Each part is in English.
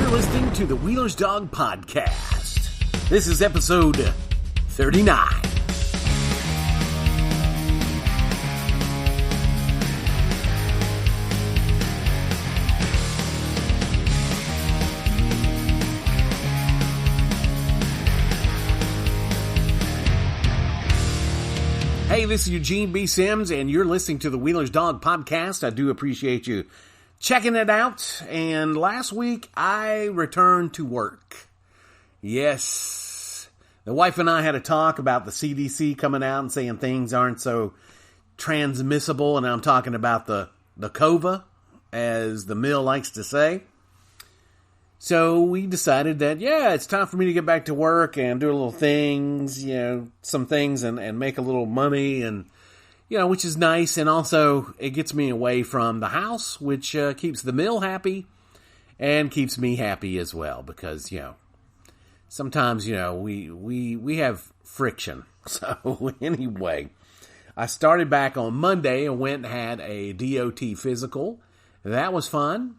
You're listening to the Wheeler's Dog Podcast. This is episode 39. Hey, this is Eugene B. Sims, and you're listening to the Wheeler's Dog Podcast. I do appreciate you checking it out. And last week, I returned to work. Yes, the wife and I had a talk about the CDC coming out and saying things aren't so transmissible, and I'm talking about the COVA, as the mill likes to say. So we decided that, it's time for me to get back to work and do a little things, some things and make a little money and, which is nice. And also it gets me away from the house, which keeps the mill happy and keeps me happy as well. Because, sometimes, we have friction. So anyway, I started back on Monday and went and had a DOT physical. That was fun.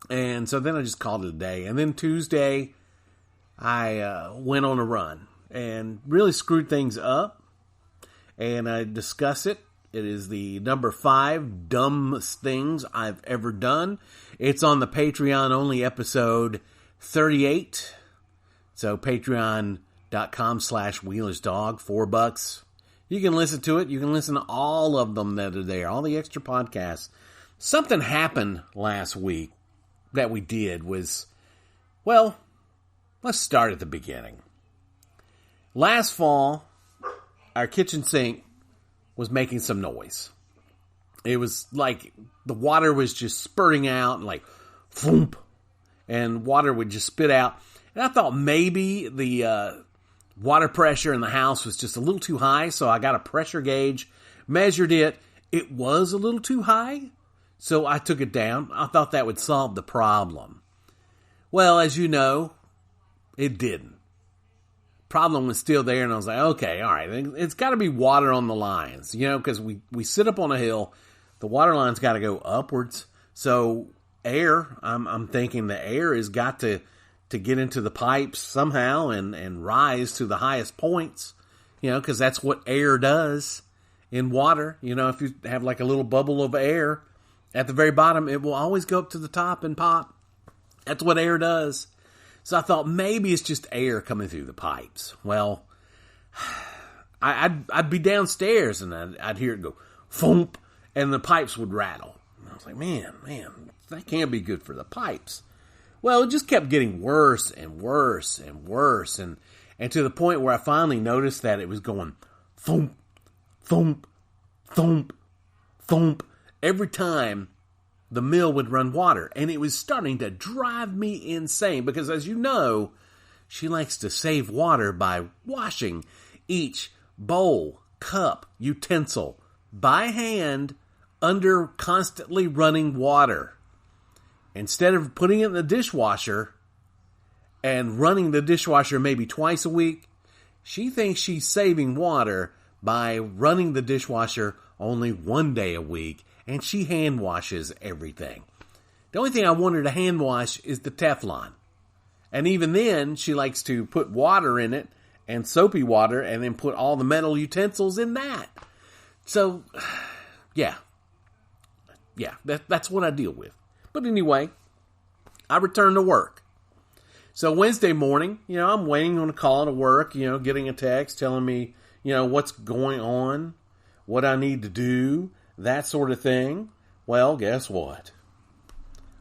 And so then I just called it a day. And then Tuesday, I went on a run and really screwed things up. And I discuss it. It is the number 5 dumbest things I've ever done. It's on the Patreon only, episode 38. So patreon.com/WheelersDog, $4. You can listen to it. You can listen to all of them that are there, all the extra podcasts. Something happened last week that we did was, let's start at the beginning. Last fall, our kitchen sink was making some noise. It was like the water was just spurting out and like, foomp, and water would just spit out. And I thought maybe the water pressure in the house was just a little too high, so I got a pressure gauge, measured it. It was a little too high. So I took it down. I thought that would solve the problem. Well, as you know, it didn't. Problem was still there, and I was like, okay, all right. It's got to be water on the lines, because we sit up on a hill. The water line's got to go upwards. So air, I'm thinking the air has got to get into the pipes somehow and rise to the highest points, because that's what air does in water. If you have like a little bubble of air at the very bottom, it will always go up to the top and pop. That's what air does. So I thought maybe it's just air coming through the pipes. Well, I'd be downstairs and I'd hear it go, foomp, and the pipes would rattle. And I was like, man, that can't be good for the pipes. Well, it just kept getting worse and worse and worse. And to the point where I finally noticed that it was going thump, thump, thump, thump every time the mill would run water. And it was starting to drive me insane because, as you know, she likes to save water by washing each bowl, cup, utensil by hand under constantly running water. Instead of putting it in the dishwasher and running the dishwasher maybe twice a week, she thinks she's saving water by running the dishwasher only one day a week, and she hand washes everything. The only thing I want her to hand wash is the Teflon. And even then, she likes to put water in it, and soapy water, and then put all the metal utensils in that. So, that's what I deal with. But anyway, I return to work. So Wednesday morning, I'm waiting on a call to work, getting a text telling me, what's going on, what I need to do, that sort of thing. Well, guess what?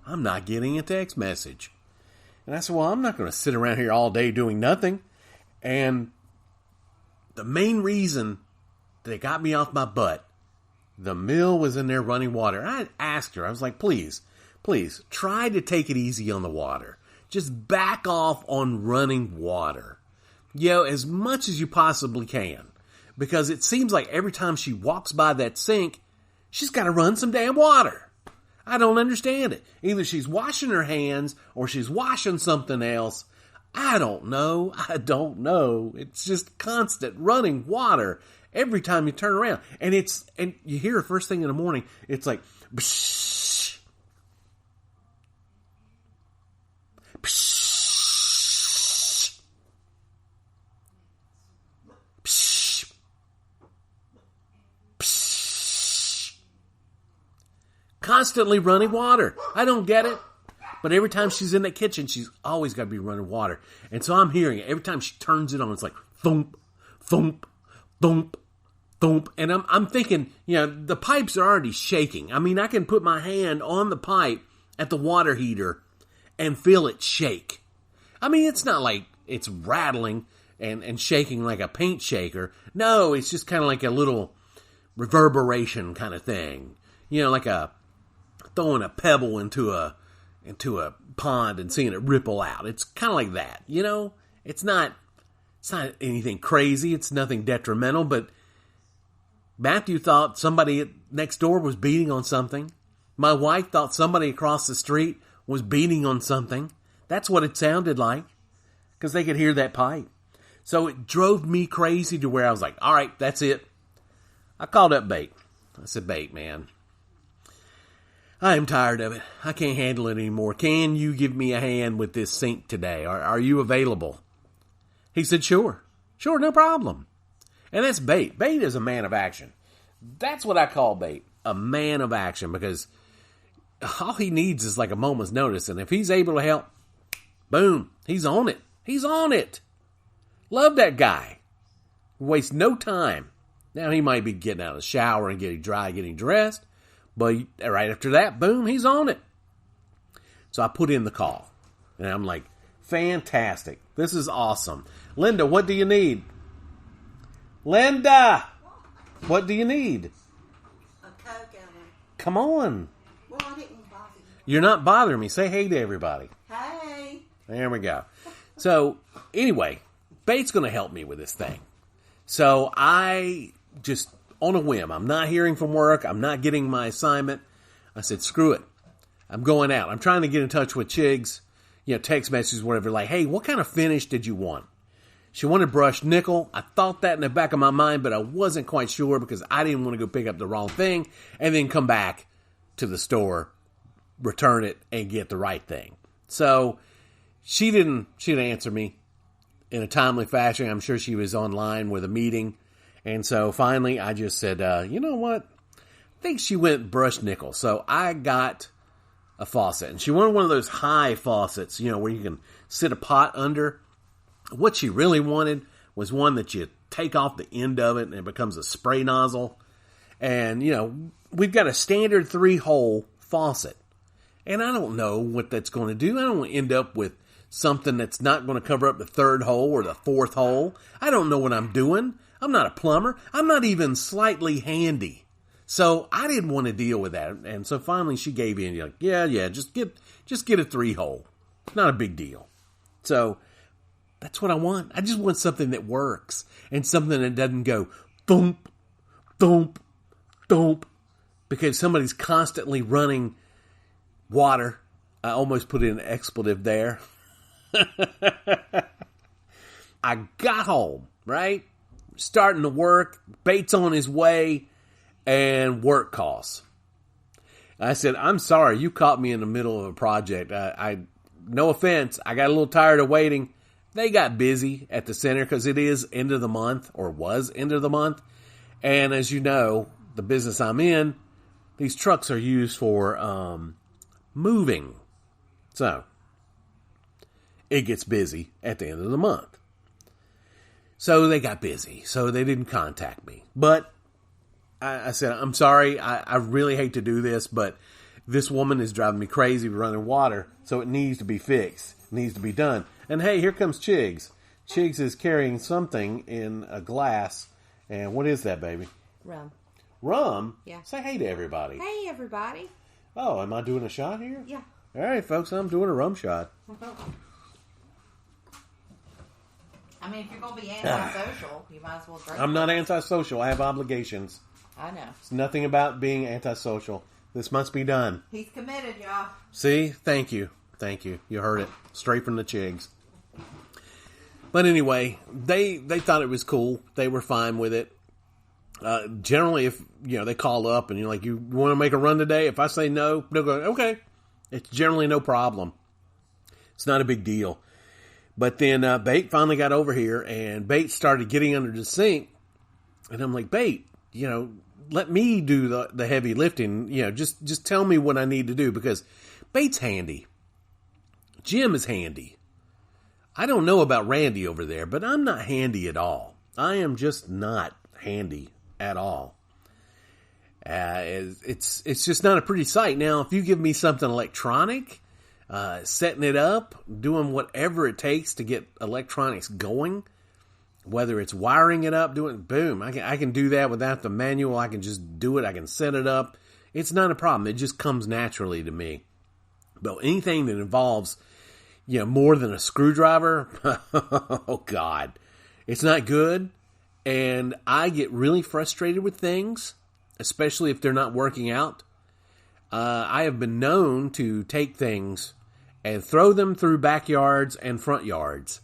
I'm not getting a text message. And I said, I'm not going to sit around here all day doing nothing. And the main reason that got me off my butt, the mill was in there running water. I asked her, I was like, please, try to take it easy on the water. Just back off on running water. As much as you possibly can. Because it seems like every time she walks by that sink, she's got to run some damn water. I don't understand it. Either she's washing her hands or she's washing something else. I don't know. It's just constant running water every time you turn around. And you hear it first thing in the morning. It's like, psh, Constantly running water. I don't get it. But every time she's in the kitchen, she's always got to be running water. And so I'm hearing it. Every time she turns it on, it's like thump, thump, thump, thump. And I'm thinking, the pipes are already shaking. I mean, I can put my hand on the pipe at the water heater and feel it shake. I mean, it's not like it's rattling and shaking like a paint shaker. No, it's just kind of like a little reverberation kind of thing. Like throwing a pebble into a pond and seeing it ripple out. It's kind of like that, It's not anything crazy. It's nothing detrimental, but Matthew thought somebody next door was beating on something. My wife thought somebody across the street was beating on something. That's what it sounded like, because they could hear that pipe. So it drove me crazy to where I was like, all right, that's it. I called up Bate. I said, Bate, man, I am tired of it. I can't handle it anymore. Can you give me a hand with this sink today? Are you available? He said, sure. Sure, no problem. And that's Bate. Bate is a man of action. That's what I call Bate, a man of action, because all he needs is like a moment's notice. And if he's able to help, boom, he's on it. He's on it. Love that guy. Waste no time. Now, he might be getting out of the shower and getting dry, getting dressed. But right after that, boom, he's on it. So I put in the call. And I'm like, fantastic. This is awesome. Linda, what do you need? Linda! What do you need? A Coke and Come on. Well, I didn't bother you. You're not bothering me. Say hey to everybody. Hey. There we go. So, anyway, Bate's going to help me with this thing. So, I just, on a whim, I'm not hearing from work. I'm not getting my assignment. I said, screw it. I'm going out. I'm trying to get in touch with Chigs, text messages, whatever, like, hey, what kind of finish did you want? She wanted brushed nickel. I thought that in the back of my mind, but I wasn't quite sure because I didn't want to go pick up the wrong thing and then come back to the store, return it, and get the right thing. So she didn't answer me in a timely fashion. I'm sure she was online with a meeting. And so finally I just said, you know what? I think she went brushed nickel. So I got a faucet. And she wanted one of those high faucets, where you can sit a pot under. What she really wanted was one that you take off the end of it and it becomes a spray nozzle. And, we've got a standard 3-hole faucet. And I don't know what that's going to do. I don't want to end up with something that's not going to cover up the 3rd hole or the 4th hole. I don't know what I'm doing. I'm not a plumber. I'm not even slightly handy. So I didn't want to deal with that. And so finally she gave in. You're like, yeah, just get a 3-hole. It's not a big deal. So that's what I want. I just want something that works and something that doesn't go thump, thump, thump, because somebody's constantly running water. I almost put in an expletive there. I got home, right? Starting to work. Bate's on his way, and work calls. I said, I'm sorry, you caught me in the middle of a project. I no offense, I got a little tired of waiting. They got busy at the center because it is end of the month, or was end of the month. And as you know, the business I'm in, these trucks are used for moving. So it gets busy at the end of the month. So they got busy. So they didn't contact me. But I said, I'm sorry. I really hate to do this, but this woman is driving me crazy running water. So it needs to be fixed. It needs to be done. And hey, here comes Chigs. Chigs is carrying something in a glass. And what is that, baby? Rum. Rum? Yeah. Say hey to everybody. Hey, everybody. Oh, am I doing a shot here? Yeah. All right, folks, I'm doing a rum shot. I mean, if you're going to be antisocial, you might as well drink. I'm not antisocial. I have obligations. I know. It's nothing about being antisocial. This must be done. He's committed, y'all. See? Thank you. Thank you. You heard it. Straight from the Chigs. But anyway, they thought it was cool. They were fine with it. Generally, if they call up and you're like, you want to make a run today? If I say no, they'll go, okay. It's generally no problem. It's not a big deal. But then Bate finally got over here, and Bate started getting under the sink. And I'm like, Bate, let me do the heavy lifting. Just tell me what I need to do, because Bate's handy. Jim is handy. I don't know about Randy over there, but I'm not handy at all. I am just not handy at all. It's just not a pretty sight. Now, if you give me something electronic, setting it up, doing whatever it takes to get electronics going, whether it's wiring it up, doing boom, I can do that without the manual. I can just do it. I can set it up. It's not a problem. It just comes naturally to me. But anything that involves, more than a screwdriver, oh God, it's not good. And I get really frustrated with things, especially if they're not working out. I have been known to take things and throw them through backyards and front yards.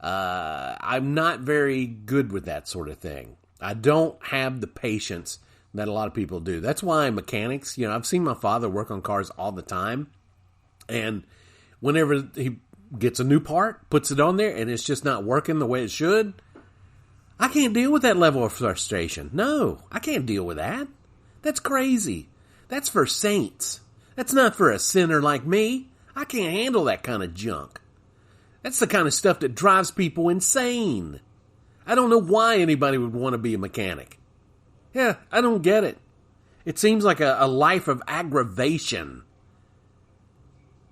I'm not very good with that sort of thing. I don't have the patience that a lot of people do. That's why mechanics, I've seen my father work on cars all the time. And whenever he gets a new part, puts it on there, and it's just not working the way it should, I can't deal with that level of frustration. No, I can't deal with that. That's crazy. That's for saints. That's not for a sinner like me. I can't handle that kind of junk. That's the kind of stuff that drives people insane. I don't know why anybody would want to be a mechanic. Yeah, I don't get it. It seems like a life of aggravation.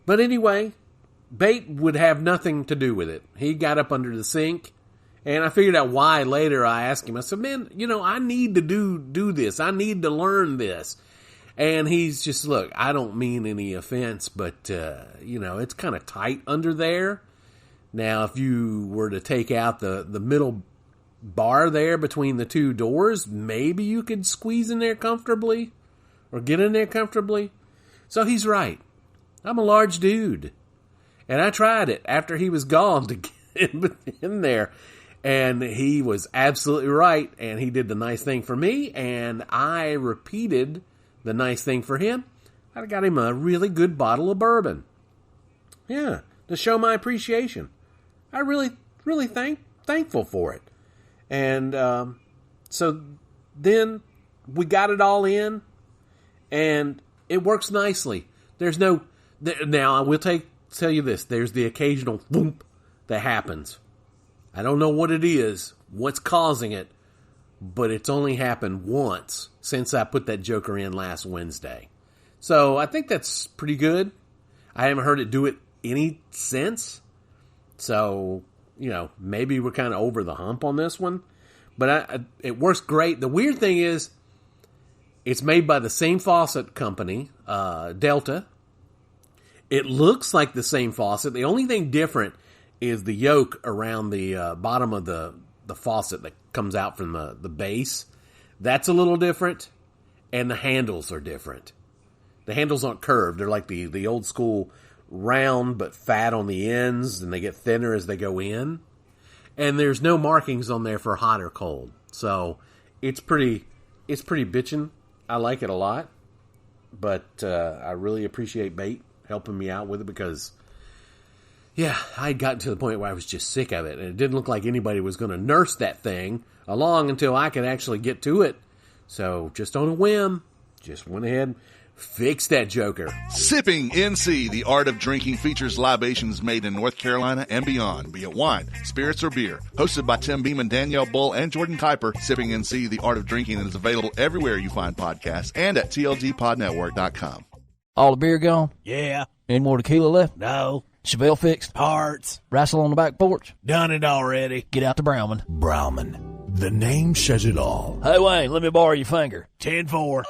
But anyway, Bate would have nothing to do with it. He got up under the sink, and I figured out why later. I asked him, I said, man, I need to do this. I need to learn this. And he's just, look, I don't mean any offense, but, it's kind of tight under there. Now, if you were to take out the middle bar there between the two doors, maybe you could squeeze in there comfortably or get in there comfortably. So he's right. I'm a large dude. And I tried it after he was gone to get in there. And he was absolutely right. And he did the nice thing for me. And I repeated the nice thing for him. I got him a really good bottle of bourbon. Yeah, to show my appreciation. I really thankful for it. And so then we got it all in. And it works nicely. There's no... Now, I will tell you this. There's the occasional thump that happens. I don't know what it is, what's causing it, but it's only happened once since I put that joker in last Wednesday. So I think that's pretty good. I haven't heard it do it any since. So, maybe we're kind of over the hump on this one. But it works great. The weird thing is, it's made by the same faucet company, Delta. It looks like the same faucet. The only thing different is the yoke around the bottom of the faucet that comes out from the base. That's a little different. And the handles are different. The handles aren't curved. They're like the old school round but fat on the ends, and they get thinner as they go in. And there's no markings on there for hot or cold. So it's pretty bitchin'. I like it a lot. But I really appreciate Bate helping me out with it, because I had gotten to the point where I was just sick of it, and it didn't look like anybody was going to nurse that thing along until I could actually get to it. So just on a whim, just went ahead and fixed that joker. Sipping NC, the art of drinking, features libations made in North Carolina and beyond, be it wine, spirits, or beer. Hosted by Tim Beeman, Danielle Bull, and Jordan Kuiper, Sipping NC, the art of drinking is available everywhere you find podcasts and at tldpodnetwork.com. All the beer gone? Yeah. Any more tequila left? No. Chevelle fixed? Parts. Wrestle on the back porch? Done it already. Get out to Browman. Browman. The name says it all. Hey, Wayne, let me borrow your finger. 10-4.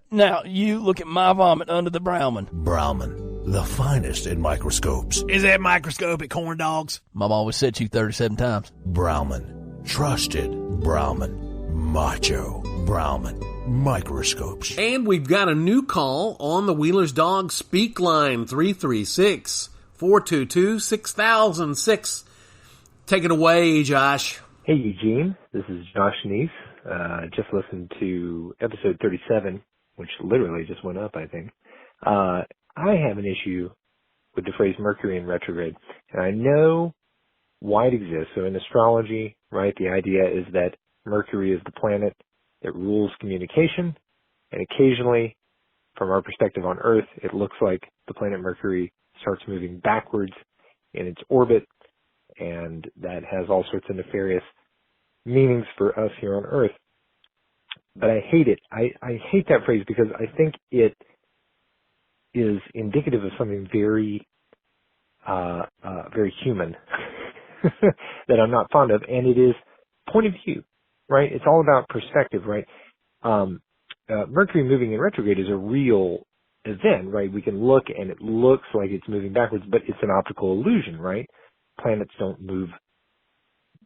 Now, you look at my vomit under the Browman. Browman. The finest in microscopes. Is that microscopic corn dogs? Mom always said you 37 times. Browman. Trusted. Browman. Macho. Browman. Microscopes. And we've got a new call on the Wheeler's Dog Speak Line, 336-422-6006. Take it away, Josh. Hey, Eugene. This is Josh Neese. Just listened to episode 37, which literally just went up, I think. I have an issue with the phrase Mercury in retrograde, and I know why it exists. So in astrology, right, the idea is that Mercury is the planet that rules communication, and occasionally, from our perspective on Earth, it looks like the planet Mercury starts moving backwards in its orbit, and that has all sorts of nefarious meanings for us here on Earth. But I hate it. I hate that phrase because I think it is indicative of something very, very human that I'm not fond of, and it is point of view, right? It's all about perspective, right? Mercury moving in retrograde is a real event, right? We can look and it looks like it's moving backwards, but it's an optical illusion, right? Planets don't move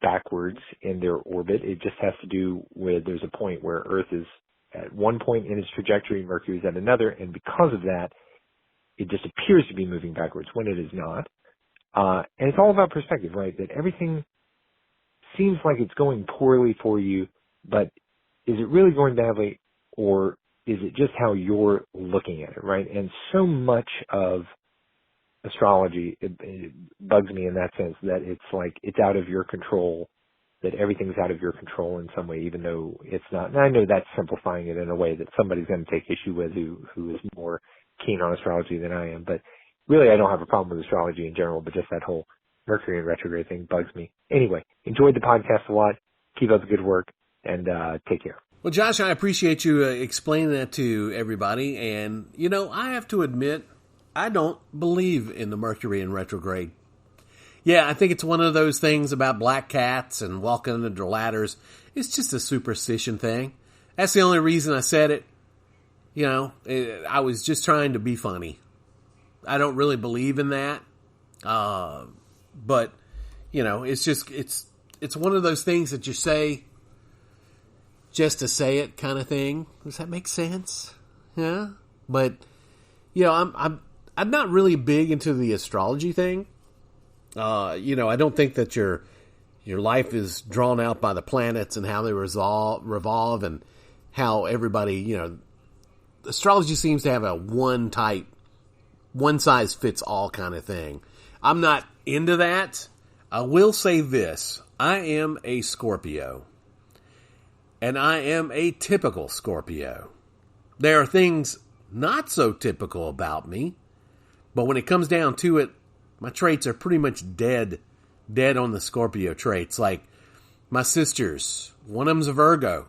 backwards in their orbit. It just has to do with there's a point where Earth is at one point in its trajectory, Mercury is at another, and because of that, it just appears to be moving backwards when it is not. And it's all about perspective, right? That everything seems like it's going poorly for you, but is it really going badly, or is it just how you're looking at it, right? And so much of astrology, it bugs me in that sense that it's like it's out of your control, that everything's out of your control in some way, even though it's not. And I know that's simplifying it in a way that somebody's going to take issue with who is more keen on astrology than I am. But really, I don't have a problem with astrology in general, but just that whole Mercury in retrograde thing bugs me. Anyway, enjoyed the podcast a lot. Keep up the good work, and take care. Well, Josh, I appreciate you explaining that to everybody. And, you know, I have to admit, I don't believe in the Mercury in retrograde. Yeah, I think it's one of those things about black cats and walking under ladders. It's just a superstition thing. That's the only reason I said it. You know, I was just trying to be funny. I don't really believe in that. But, you know, it's just, it's one of those things that you say just to say it kind of thing. Does that make sense? Yeah. But, you know, I'm not really big into the astrology thing. You know, I don't think that your life is drawn out by the planets and how they revolve and how everybody, you know, astrology seems to have a one size fits all kind of thing. I'm not into that. I will say this. I am a Scorpio. And I am a typical Scorpio. There are things not so typical about me. But when it comes down to it, my traits are pretty much dead on the Scorpio traits. Like my sisters, one of them's a Virgo.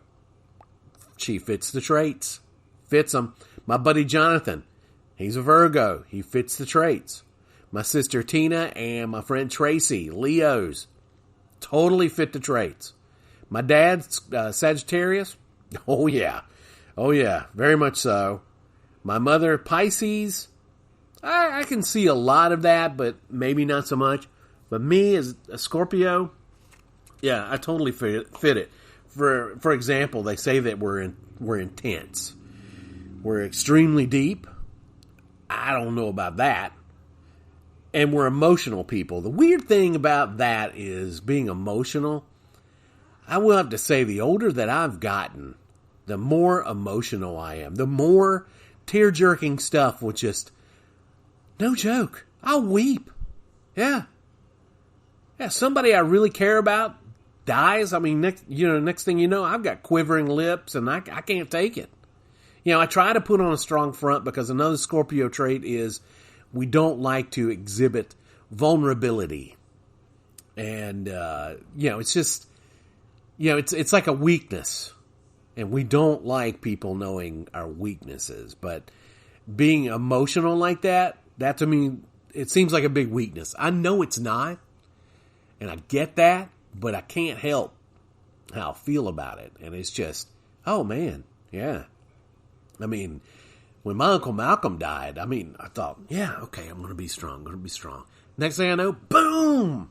She fits the traits. Fits them. My buddy Jonathan, he's a Virgo. He fits the traits. My sister Tina and my friend Tracy, Leos, totally fit the traits. My dad's Sagittarius. Oh yeah, very much so. My mother Pisces. I can see a lot of that, but maybe not so much. But me as a Scorpio, yeah, I totally fit it. For example, they say that we're intense. We're extremely deep. I don't know about that. And we're emotional people. The weird thing about that is being emotional. I will have to say the older that I've gotten, the more emotional I am. The more tear-jerking stuff will just, no joke, I'll weep. Yeah, somebody I really care about dies. I mean, next thing you know, I've got quivering lips and I can't take it. You know, I try to put on a strong front because another Scorpio trait is we don't like to exhibit vulnerability. And, you know, it's just, you know, it's like a weakness. And we don't like people knowing our weaknesses. But being emotional like that to me, it seems like a big weakness. I know it's not. And I get that. But I can't help how I feel about it. And it's just, oh man, yeah. I mean, when my Uncle Malcolm died, I mean, I thought, yeah, okay, I'm going to be strong. Next thing I know, boom!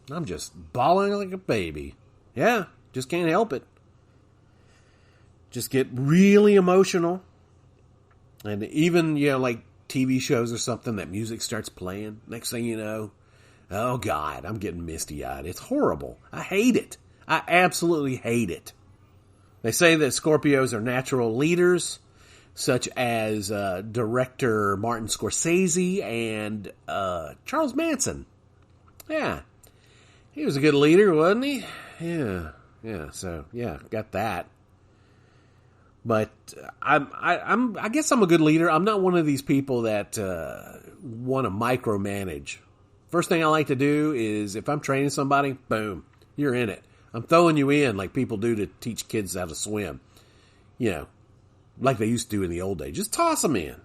I'm just bawling like a baby. Yeah, just can't help it. Just get really emotional. And even, you know, like TV shows or something, that music starts playing. Next thing you know, oh God, I'm getting misty-eyed. It's horrible. I hate it. I absolutely hate it. They say that Scorpios are natural leaders, such as director Martin Scorsese and Charles Manson. Yeah. He was a good leader, wasn't he? Yeah. Yeah. So yeah, got that. But I guess I'm a good leader. I'm not one of these people that want to micromanage. First thing I like to do is if I'm training somebody, boom, you're in it. I'm throwing you in like people do to teach kids how to swim. You know, like they used to do in the old days. Just toss them in.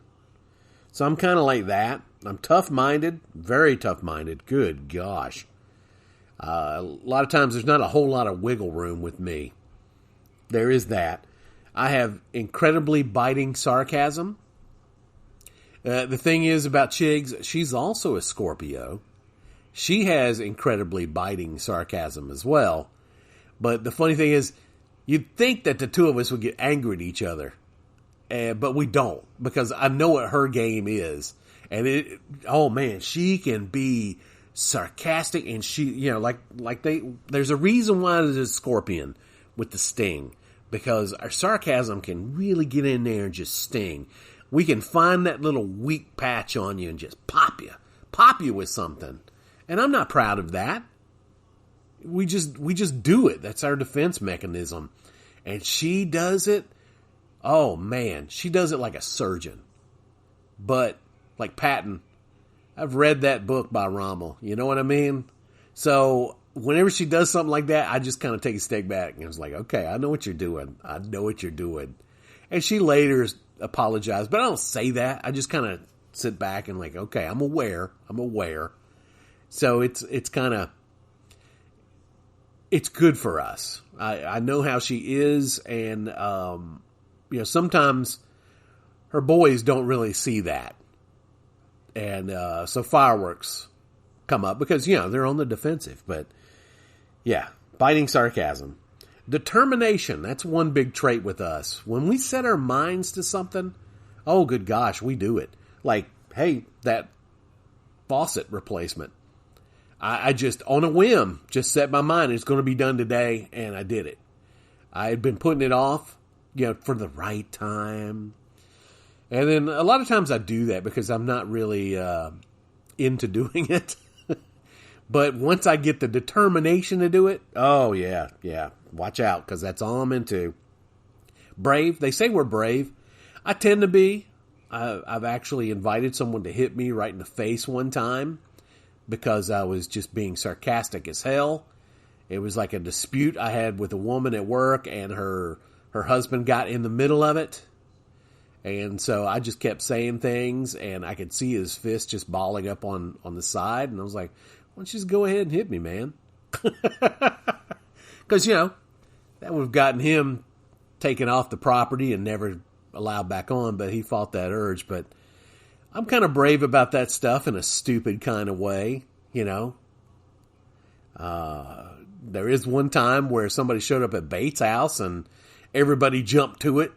So I'm kind of like that. I'm tough-minded, very tough-minded. Good gosh. A lot of times there's not a whole lot of wiggle room with me. There is that. I have incredibly biting sarcasm. The thing is about Chigs, she's also a Scorpio. She has incredibly biting sarcasm as well. But the funny thing is, you'd think that the two of us would get angry at each other. But we don't, because I know what her game is. And oh man, she can be sarcastic, and she, you know, there's a reason why there's a Scorpion with the sting. Because our sarcasm can really get in there and just sting. We can find that little weak patch on you and just pop you with something. And I'm not proud of that. We just do it. That's our defense mechanism. And she does it. Oh man, she does it like a surgeon. But like Patton, I've read that book by Rommel. You know what I mean? So whenever she does something like that, I just kind of take a step back and it's like, okay, I know what you're doing. I know what you're doing. And she later apologized, but I don't say that. I just kind of sit back and like, okay, I'm aware. So it's kind of, it's good for us. I know how she is. And, you know, sometimes her boys don't really see that. And, so fireworks come up because, you know, they're on the defensive, but yeah, biting sarcasm. Determination, that's one big trait with us. When we set our minds to something, oh, good gosh, we do it. Like, hey, that faucet replacement. I just, on a whim, just set my mind, it's going to be done today, and I did it. I had been putting it off, you know, for the right time. And then a lot of times I do that because I'm not really into doing it. But once I get the determination to do it, oh, yeah, watch out, because that's all I'm into. Brave. They say we're brave. I tend to be. I've actually invited someone to hit me right in the face one time because I was just being sarcastic as hell. It was like a dispute I had with a woman at work, and her husband got in the middle of it. And so I just kept saying things, and I could see his fist just balling up on the side, and I was like, why don't you just go ahead and hit me, man? Because, you know, that would have gotten him taken off the property and never allowed back on, but he fought that urge. But I'm kind of brave about that stuff in a stupid kind of way, you know. There is one time where somebody showed up at Bates' house and everybody jumped to it.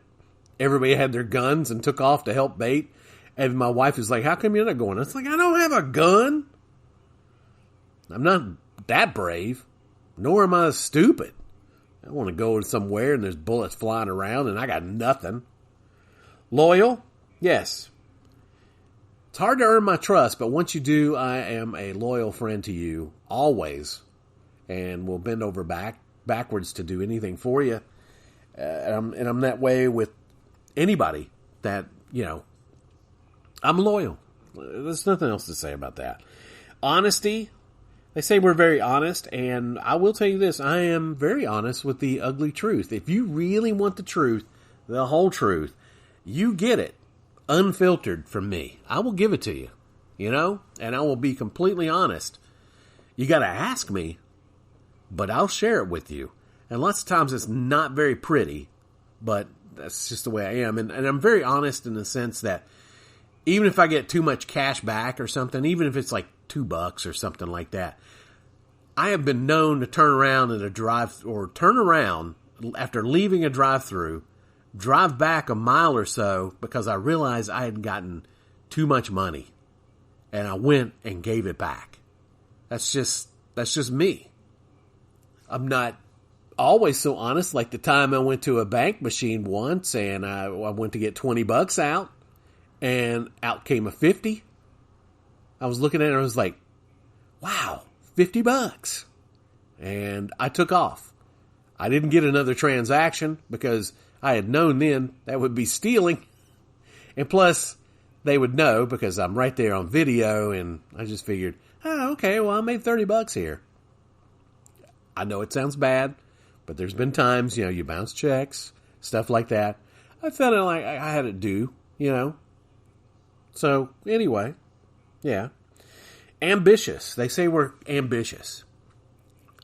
Everybody had their guns and took off to help Bate. And my wife is like, how come you're not going? It's like, I don't have a gun. I'm not that brave, nor am I stupid. I want to go somewhere and there's bullets flying around and I got nothing. Loyal? Yes. It's hard to earn my trust, but once you do, I am a loyal friend to you, always, and will bend over backwards to do anything for you. And I'm that way with anybody that, you know, I'm loyal. There's nothing else to say about that. Honesty. They say we're very honest, and I will tell you this, I am very honest with the ugly truth. If you really want the truth, the whole truth, you get it unfiltered from me. I will give it to you, you know, and I will be completely honest. You got to ask me, but I'll share it with you. And lots of times it's not very pretty, but that's just the way I am. And I'm very honest in the sense that even if I get too much cash back or something, even if it's like $2 or something like that, I have been known to turn around after leaving a drive-through, drive back a mile or so because I realized I had gotten too much money, and I went and gave it back. That's just me. I'm not always so honest. Like the time I went to a bank machine once, and I went to get $20 out, and out came a 50. I was looking at it and I was like, wow, $50. And I took off. I didn't get another transaction because I had known then that would be stealing. And plus, they would know because I'm right there on video, and I just figured, oh, okay, well, I made $30 here. I know it sounds bad, but there's been times, you bounce checks, stuff like that. I felt like I had it due, So, anyway, yeah. Ambitious. They say we're ambitious.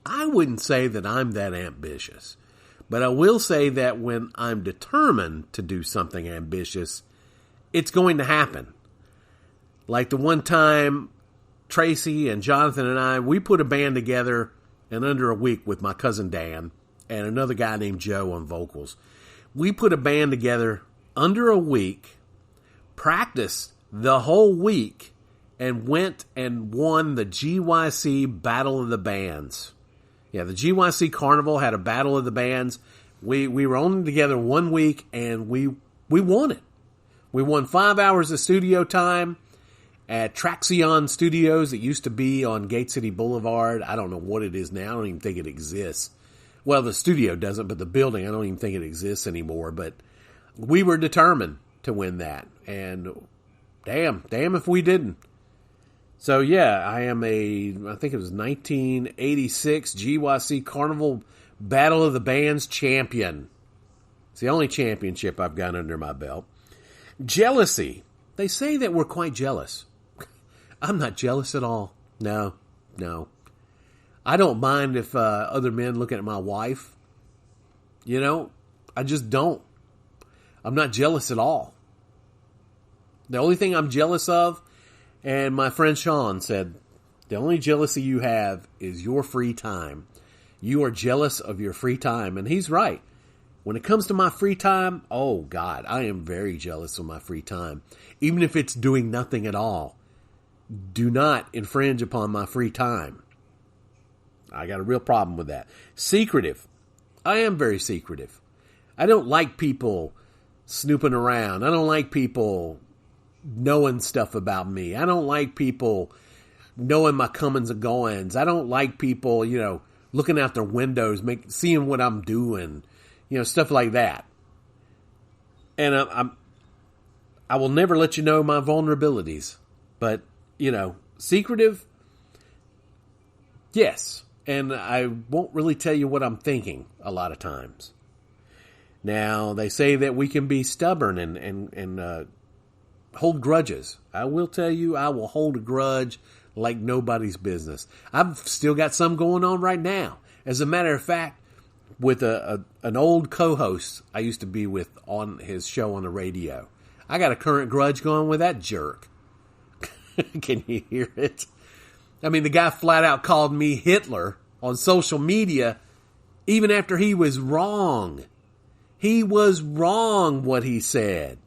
I wouldn't say that I'm that ambitious, but I will say that when I'm determined to do something ambitious, it's going to happen. Like the one time Tracy and Jonathan and I, we put a band together in under a week with my cousin Dan and another guy named Joe on vocals. We put a band together under a week, practiced the whole week, and went and won the GYC Battle of the Bands. Yeah, the GYC Carnival had a Battle of the Bands. We were only together 1 week, and we won it. We won 5 hours of studio time at Traxion Studios. It used to be on Gate City Boulevard. I don't know what it is now. I don't even think it exists. Well, the studio doesn't, but the building, I don't even think it exists anymore. But we were determined to win that. And damn if we didn't. So, yeah, I think it was 1986 GYC Carnival Battle of the Bands champion. It's the only championship I've got under my belt. Jealousy. They say that we're quite jealous. I'm not jealous at all. No. I don't mind if other men look at my wife. I just don't. I'm not jealous at all. The only thing I'm jealous of, and my friend Sean said, the only jealousy you have is your free time. You are jealous of your free time. And he's right. When it comes to my free time, oh God, I am very jealous of my free time. Even if it's doing nothing at all. Do not infringe upon my free time. I got a real problem with that. Secretive. I am very secretive. I don't like people snooping around. I don't like people knowing stuff about me. I don't like people knowing my comings and goings. I don't like people, looking out their windows, seeing what I'm doing, stuff like that. And I will never let you know my vulnerabilities. But, secretive, yes. And I won't really tell you what I'm thinking a lot of times. Now, they say that we can be stubborn and hold grudges. I will tell you, I will hold a grudge like nobody's business. I've still got some going on right now. As a matter of fact, with an old co-host I used to be with on his show on the radio. I got a current grudge going with that jerk. Can you hear it? I mean, the guy flat out called me Hitler on social media even after he was wrong. He was wrong what he said.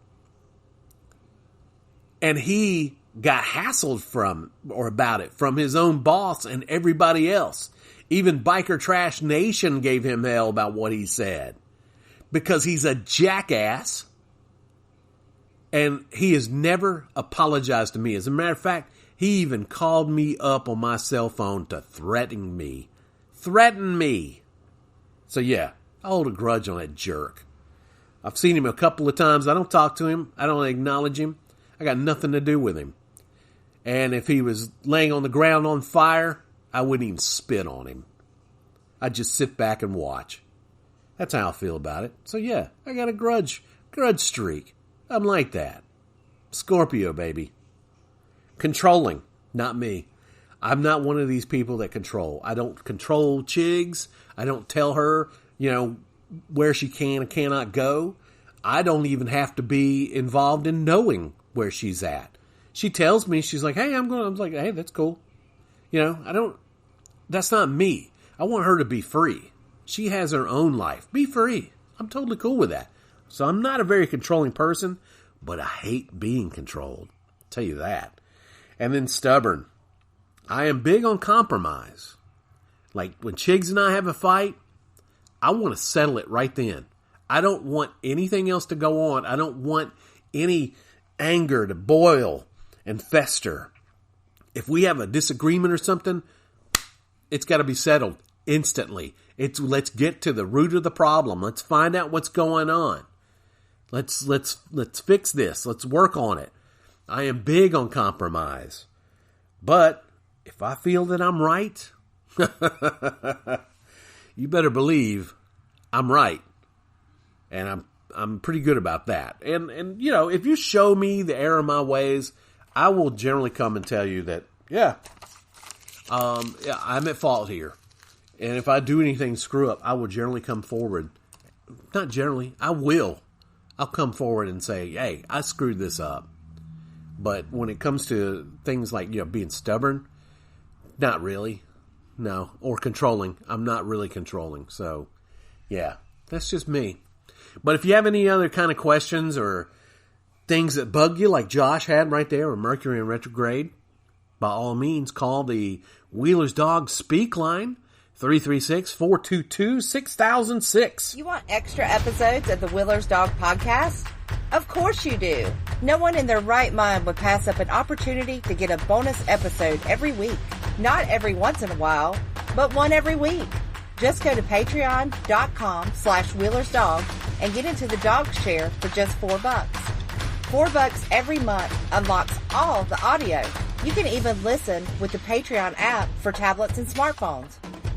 And he got hassled about it from his own boss and everybody else. Even Biker Trash Nation gave him hell about what he said. Because he's a jackass. And he has never apologized to me. As a matter of fact, he even called me up on my cell phone to threaten me. Threaten me. So yeah, I hold a grudge on that jerk. I've seen him a couple of times. I don't talk to him. I don't acknowledge him. I got nothing to do with him. And if he was laying on the ground on fire, I wouldn't even spit on him. I'd just sit back and watch. That's how I feel about it. So yeah, I got a grudge streak. I'm like that. Scorpio, baby. Controlling, not me. I'm not one of these people that control. I don't control Chigs. I don't tell her, where she can and cannot go. I don't even have to be involved in knowing where she's at. She tells me, she's like, hey, I'm like, hey, that's cool. That's not me. I want her to be free. She has her own life. Be free. I'm totally cool with that. So I'm not a very controlling person, but I hate being controlled. I'll tell you that. And then stubborn. I am big on compromise. Like when Chigs and I have a fight, I want to settle it right then. I don't want anything else to go on. I don't want any anger to boil and fester. If we have a disagreement or something, it's got to be settled instantly. Let's get to the root of the problem. Let's find out what's going on. Let's fix this. Let's work on it. I am big on compromise. But if I feel that I'm right, you better believe I'm right. And I'm pretty good about that. And you know, if you show me the error of my ways, I will generally come and tell you that, yeah, I'm at fault here. And if I do anything screw up, I will generally come forward. Not generally, I will. I'll come forward and say, hey, I screwed this up. But when it comes to things like, you know, being stubborn, not really. No. Or controlling. I'm not really controlling. So, yeah, that's just me. But if you have any other kind of questions or things that bug you, like Josh had right there, or Mercury in retrograde, by all means, call the Wheeler's Dog Speak line, 336-422-6006. You want extra episodes of the Wheeler's Dog Podcast? Of course you do. No one in their right mind would pass up an opportunity to get a bonus episode every week. Not every once in a while, but one every week. Just go to patreon.com/WheelersDog and get into the dog share for just $4. $4 every month unlocks all the audio. You can even listen with the Patreon app for tablets and smartphones.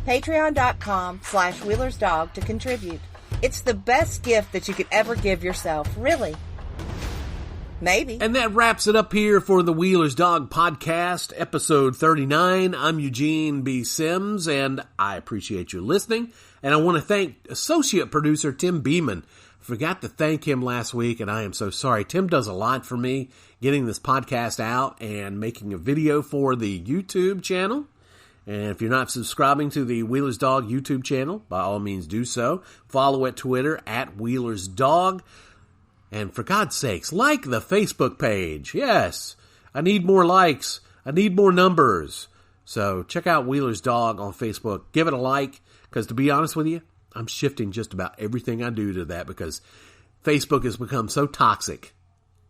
Patreon.com/WheelersDog to contribute. It's the best gift that you could ever give yourself, really. Maybe. And that wraps it up here for the Wheeler's Dog Podcast, episode 39. I'm Eugene B. Sims, and I appreciate you listening. And I want to thank associate producer Tim Beeman. Forgot to thank him last week, and I am so sorry. Tim does a lot for me, getting this podcast out and making a video for the YouTube channel. And if you're not subscribing to the Wheeler's Dog YouTube channel, by all means do so. Follow at Twitter at Wheeler's Dog. And for God's sakes, like the Facebook page. Yes, I need more likes. I need more numbers. So check out Wheeler's Dog on Facebook. Give it a like, because to be honest with you, I'm shifting just about everything I do to that because Facebook has become so toxic.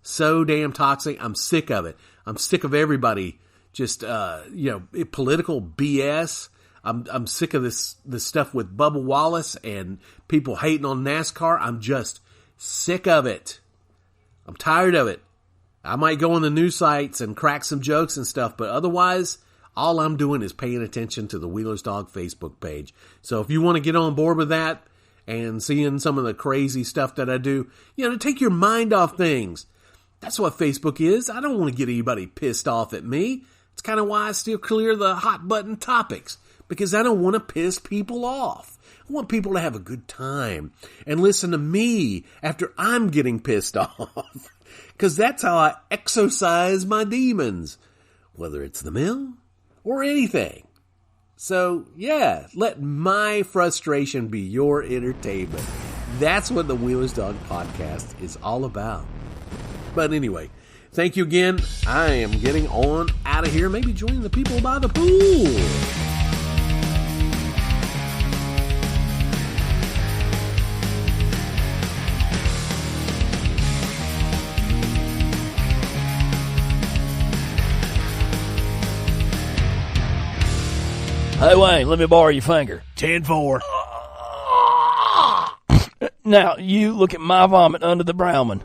So damn toxic. I'm sick of it. I'm sick of everybody just, political BS. I'm sick of this stuff with Bubba Wallace and people hating on NASCAR. I'm just sick of it. I'm tired of it. I might go on the news sites and crack some jokes and stuff, but otherwise, all I'm doing is paying attention to the Wheeler's Dog Facebook page. So if you want to get on board with that and seeing some of the crazy stuff that I do, to take your mind off things. That's what Facebook is. I don't want to get anybody pissed off at me. It's kind of why I still clear the hot button topics, because I don't want to piss people off. I want people to have a good time and listen to me after I'm getting pissed off, because that's how I exorcise my demons, whether it's the mill or anything. So, yeah, let my frustration be your entertainment. That's what the Wheeler's Dog Podcast is all about. But anyway, thank you again. I am getting on out of here, maybe joining the people by the pool. Hey, Wayne, let me borrow your finger. 10-4. Now, you look at my vomit under the Browman.